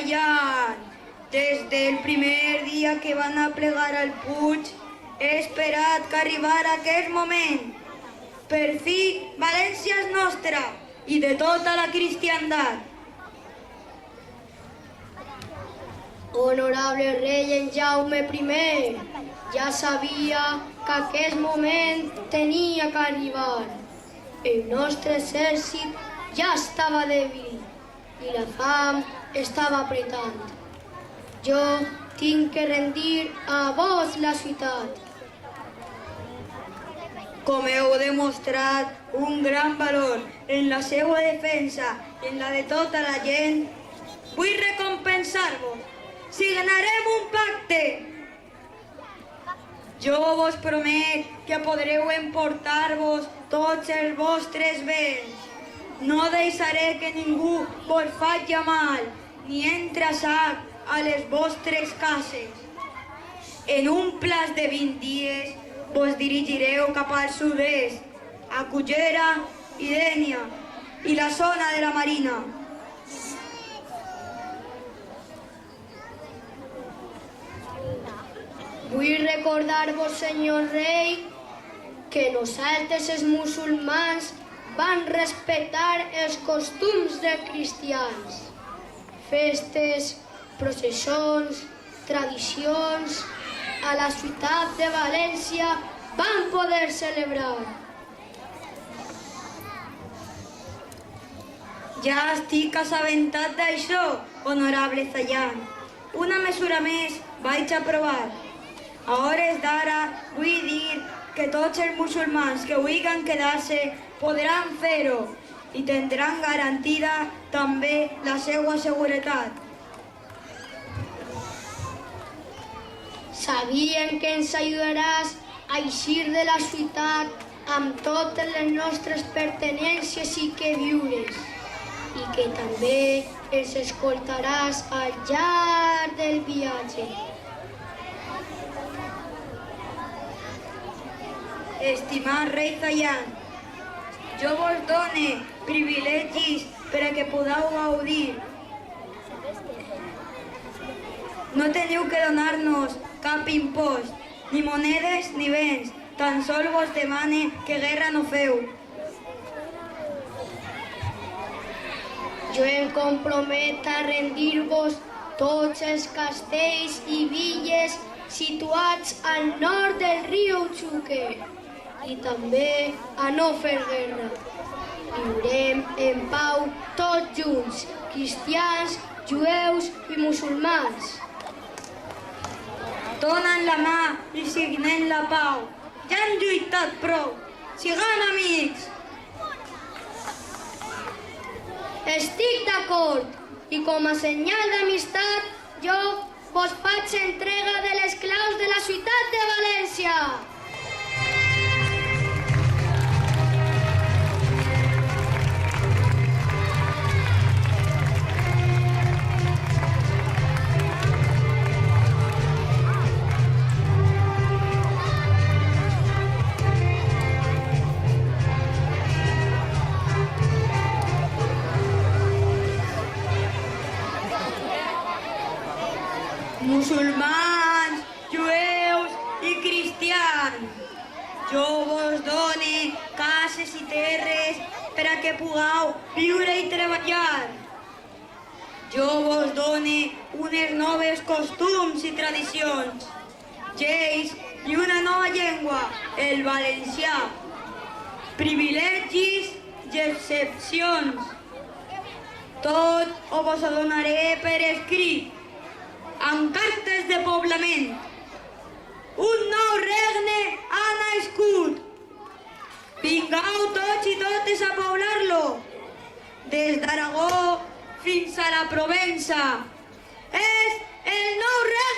Sayan. Desde el primer dia que van a plegar al Puig, he esperat que arribara aquest moment. Per fi, València és nostra i de tota la cristiandat. Honorable rei en Jaume I, ja sabia que aquest moment tenia que arribar. El nostre exèrcit ja estava dèbil i la fam estava apretant. Jo tinc que rendir a vos la ciutat. Com heu demostrat un gran valor en la seva defensa i en la de tota la gent, vull recompensar-vos. Signarem un pacte. Jo vos promet que podreu emportar-vos tots els vostres béns. No deixaré que ningú vos faci mal, ni entre sac a les vostres cases. En un plaç de 20 dies vos dirigireu cap al sud-est, a Cullera i Dénia i la zona de la Marina. Vull recordar-vos, senyor rei, que nosaltres els musulmans van respectar els costums dels cristians. Festes, processons, tradicions, a la ciutat de València van poder celebrar. Ja estic assabentat d'això, honorable Sayan. Una mesura més vaig aprovar. A hores d'ara vull dir que tots els musulmans que vulguin quedar-se podran fer-ho i tindran garantida també la seva seguretat. Sabíem que ens ajudaràs a eixir de la ciutat amb totes les nostres pertinences i queviures i que també ens escoltaràs al llarg del viatge. Estimat rei Sayan, jo vos done privilegis per a que podeu gaudir. No teniu que donar-nos cap impost, ni monedes ni béns, tan sols vos demane que guerra no feu. Jo em compromet a rendir-vos tots els castells i villes situats al nord del riu Xúquer i també a no fer guerra. Viurem en pau tots junts, cristians, jueus i musulmans. Donen la mà i signem la pau. Ja han lluitat prou. Siguem amics. Estic d'acord i com a senyal d'amistat jo vos faig entrega de les claus de la ciutat de València. Musulmans, jueus i cristians, jo vos done cases i terres per a que pugueu viure i treballar. Jo vos done unes noves costums i tradicions, lleis i una nova llengua, el valencià, privilegis i excepcions. Tot ho vos donaré per escrit, amb cartes de poblament. Un nou regne ha nascut. Vingueu tots i totes a poblar-lo, des d'Aragó fins a la Provença. És el nou regne!